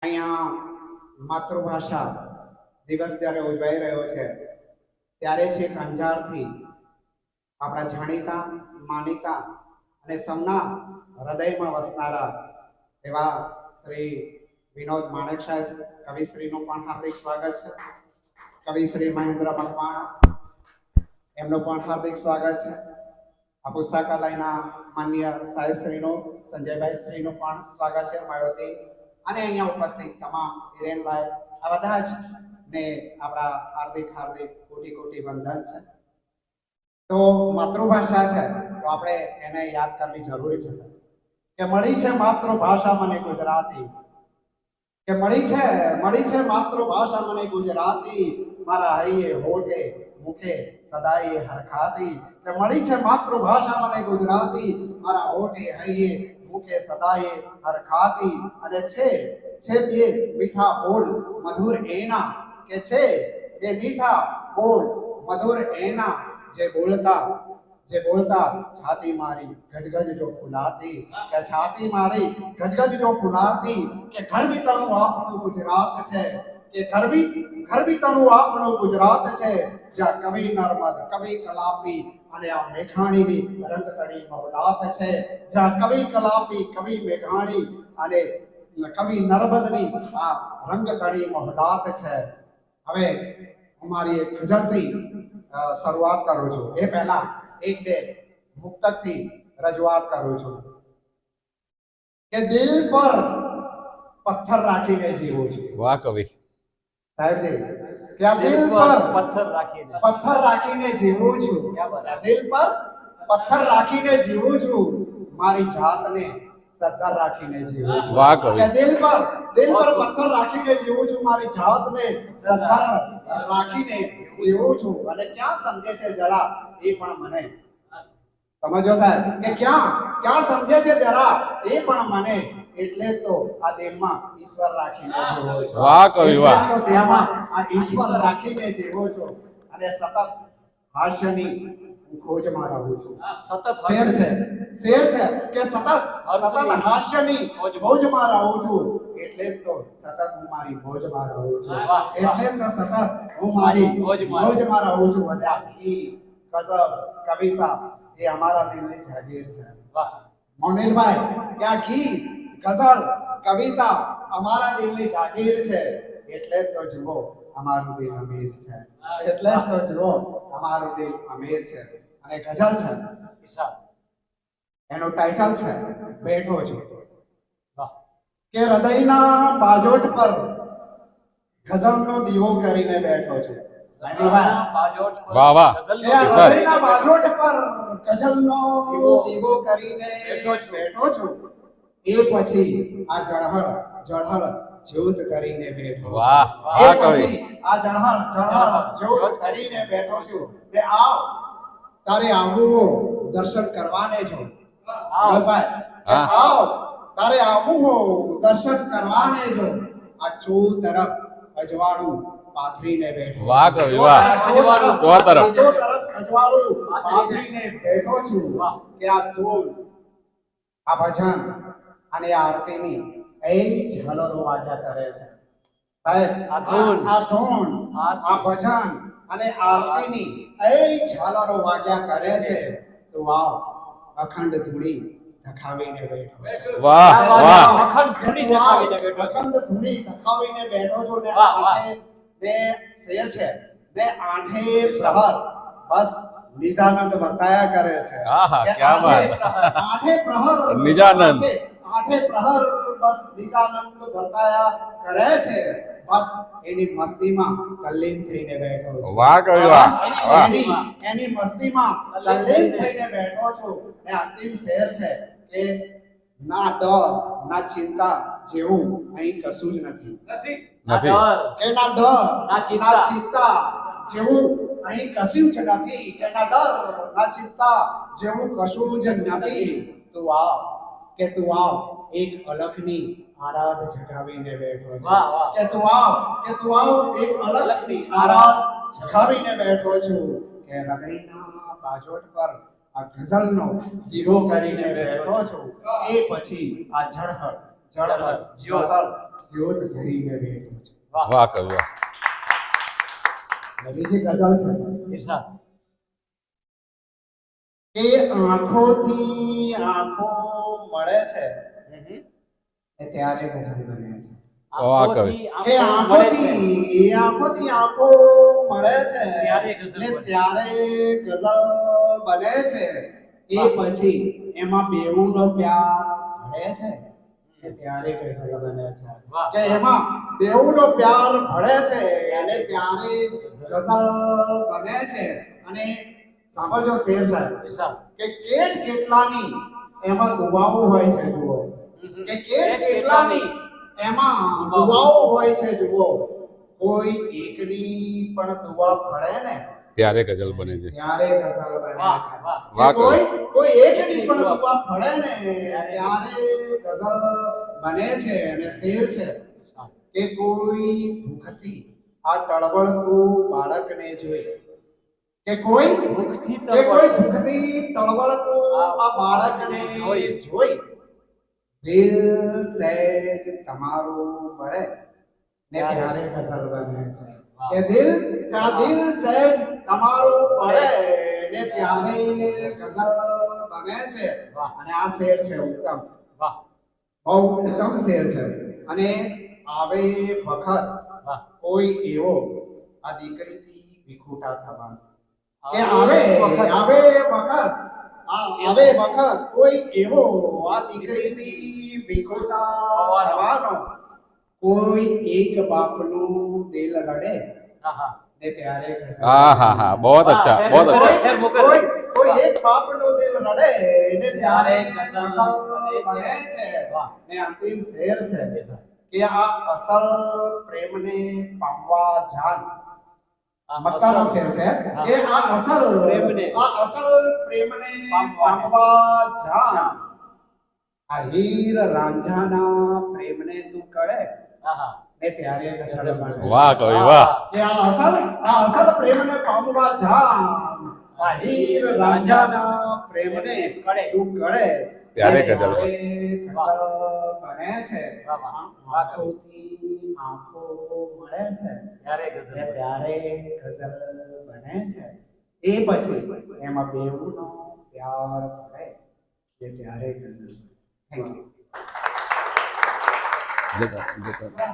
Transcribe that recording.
અહીંયા માતૃભાષા દિવસ જ્યારે ઉજવાઈ રહ્યો છે ત્યારે છેક અંજારથી આપણા જાણીતા માનીતા અને સૌના હૃદયમાં વસનારા એવા શ્રી વિનોદ માણેક સાહેબ કવિશ્રીનું પણ હાર્દિક સ્વાગત છે. કવિશ્રી મહેન્દ્ર મકવાણા એમનું પણ હાર્દિક સ્વાગત છે. આ પુસ્તકાલયના માન્ય સાહેબશ્રીનું સંજયભાઈ શ્રીનું પણ સ્વાગત છે. માયોતી અને અહીંયા ઉપસ્થિત તમામ હિરેનભાઈ આ બધા જ ને આપણા હાર્દિક કોટી કોટી વંદન છે. તો માતૃભાષા છે તો આપણે એને યાદ કરવી જરૂરી છે સર કે મળી છે માતૃભાષા મને ગુજરાતી, કે મળી છે માતૃભાષા મને ગુજરાતી, મારા હૈયે હોઠે મુખે સદાય હરખાતી. કે મળી છે માતૃભાષા મને ગુજરાતી, મારા હોઠે હૈયે મુખે સદાય હરખાતી. અને છે બે મીઠા બોલ મધુર એના, કે છે બે મીઠા બોલ મધુર એના, જે બોલતા છાતી મારી ગજગજ જો ફુલાતી. કે છાતી મારી ગજગજ જો ફુલાતી. કે ગરવી તણું આપણું ગુજરાત છે, કે ગરવી તણું આપણું ગુજરાત છે, જ્યાં કવિ નર્મદ કવિ કલાપી અને આ મેઘાણીની રંગતળી મહોલાત છે. જ્યાં કવિ કલાપી કવિ મેઘાણી અને કવિ નર્મદની આ રંગતળી મહોલાત છે. હવે અમારી એક ગઝલથી શરૂઆત કરું છું. એ પહેલા એક બે મુક્તકથી રજૂઆત કરું છું કે દિલ પર પથ્થર રાખીને જીવું છું. વાહ કવિ સાહેબજી, કે આ દિલ પર પથ્થર રાખીને જીવું છું. દિલ પર પથ્થર રાખીને જીવું છું, મારી જાતને સદ્ધર રાખીને જીવું છું. વાહ કવિ. કે દિલ પર પથ્થર રાખીને જીવું છું, મારી જાતને સદ્ધર રાખીને જીવું છું. અને ક્યાં સમજે છે જરા એ પણ મને સમજો સાહેબ, કે ક્યાં સમજે છે જરા એ પણ મને, એટલે તો આ દેહમાં ઈશ્વર રાખીને જીવો છો. વાહ કવિ વાહ. તો દેહમાં આ ઈશ્વર રાખીને જીવો છો. અને સતત હાસ્યની ખોજમાં રહું છું. શેર છે કે સતત હાસ્યની ખોજમાં રહું છું, એટલે તો સતત હું મારી મોજમાં રહું છું. એટલે તો સતત હું મારી મોજમાં રહું છું. અને આખી ગઝલ કવિતા એ અમારા દિલની જાગીર છે. મોનિલભાઈ, કે આખી ગઝલ કવિતા અમારા દિલની જાગીર છે. એટલે તો જુઓ અમારું દિલ અમીર છે. એટલે તો જુઓ અમારું દિલ અમીર છે. અને ગઝલ છે, એનું ટાઇટલ છે બેઠો છું. કે હૃદયના બાજોટ પર ગઝલનો દીવો કરીને બેઠો છું. વાહ વાહ. હૃદયના બાજોટ પર ગઝલનો દીવો કરીને બેઠો છું. એ પછી આ જળહળ જ્યોત કરીને બેઠો છું. વાહ એ વાહ કવિ. પછી આ જળહળ જ્યોત કરીને બેઠો છું. કે આવ તારે આવવું દર્શન કરવાને છો. આવ તારે આવવું દર્શન કરવાને જો, આ ચો તરફ અજવાળું પાથરીને બેઠો. વાહ કવિ વાહ. ચો તરફ અજવાળું પાથરીને બેઠો છું. કે આ ધૂળ આ ભજન અને આ આરતીની એ ઝલરો વાગ્યા કરે છે. સાહેબ, આ ધૂળ આ ભજન અને આરતીની એ ઝલરો વાગ્યા કરે છે. તો આવ અખંડ ધૂળી ધખાવીને બેઠો છે. વાહ વાહ. અખંડ ધૂળી ધખાવીને બેઠો છો. ને બે શેર છે, બે આઠે પ્રહર બસ નિજાનંદ વર્તાયા કરે છે. આહા ક્યા બાત. આઠે પ્રહર નિજાનંદ. આઠે પ્રહર બસ નિજાનંદ વર્તાયા કરે છે. બસ એની મસ્તીમાં તલ્લીન થઈને બેઠો છું. વાહ કવિ વાહ. એની મસ્તીમાં તલ્લીન થઈને બેઠો છું. ને અંતિમ શેર છે કે ના ડર ના ચિંતા જેવું અહીં કશું જ નથી. કે ના ડર ના ચિંતા જેવું અહીં કશું જ નથી. કે ના ડર ના ચિંતા જેવું કશું જ નથી. તું આવ એક અલખની આરાધ જગાવીને બેઠો છે. કે તું આવ એક અલખની આરાધ જગાવીને બેઠો છું. કે હૃદયના બાજોટ પર આ ગઝલનો દીવો કરીને બેઠો છું. એ પછી આ જળહળ જ્યોત ધરીને બેઠો છે. વાહ કવિ વાહ. અને બીજી ગઝલ છે સર. ઈર્ષાદ. કે આંખોથી આંખો મળે છે એ ત્યારે ગઝલ બને છે. વાહ કવિ. કે આંખોથી આંખો મળે છે ત્યારે ગઝલ ને બને. ત્યારે ગઝલ બને છે. એ પછી એમાં બેઉનો પ્યાર ભળે છે ને ત્યારે ગઝલ બને છે. વાહ. કે એમાં બેઉનો પ્યાર ભળે છે અને ત્યારે ગઝલ બને છે. અને સાંભળજો શેર સાહેબ ઈર્ષાદ. કે કેટ કેટલાની એમાં દુઆઓ હોય છે જુઓ. કે કેટ કેટલાની એમાં દુઆઓ હોય છે જુઓ. કોઈ એકની પણ દુઆ પડે ને ત્યારે ગઝલ બને છે. ત્યારે ગઝલ બને વાહ, છે. વાહ. વાહ કવિ. કોઈ એકની પણ દુઆ પડે ને ત્યારે ગઝલ બને છે. અને શેર છે કે કોઈ ભૂખથી આ તળવળતું બાળકને જોઈ કે કોઈ ભૂખથી ભૂખથી તળવળતું આ બાળકને જોઈ દિલ સહેજ તમારું બળે ને ત્યારે ગઝલ બને છે. કે દિલ સહેજ તમારું બળે ને ત્યારે ગઝલ બને છે. વાહ. અને આ શેર છે ઉત્તમ, વાહ બહુ ઉત્તમ શેર છે. અને આવે વખત વાહ. કોઈ એવો આ દીકરીથી વિખૂટા થવાનો કે આવે આવે વખત કોઈ એવો આ દીકરીથી વિખૂટા થવાનો. કોઈ એક બાપનું દિલ રડે આહા. ને ત્યારે ગઝલ હા હા હા બહુ અચ્છા બહુ અચ્છા. કોઈ એક બાપનું દિલ રડે ને ત્યારે ગઝલ બને છે. વાહ. ને અંતિમ શેર છે ઈર્ષાદ. કે આ અસલ પ્રેમને પામવા જાન. આ મક્કાનો અસલ. શેર છે હા. કે આ અસલ પ્રેમને પામવા જાન. આ હીર રાંઝાના પ્રેમને તું કળે આહા. ને ત્યારે ગઝલ બને. વાહ કવિ વાહ. કે આ અસલ પ્રેમને પામવા જાન. આ હીર રાંઝાના પ્રેમને તું કળે ત્યારે ને ગઝલ બને. ગઝલ બને છે. વાહ, વાહ. આંખોથી આંખો મળે છે ત્યારે ગઝલ ને બને. ત્યારે ગઝલ બને છે. એ પછી એમાં બેઉનો પ્યાર ભળે કે ત્યારે ગઝલ. Thank you. જતા જતા.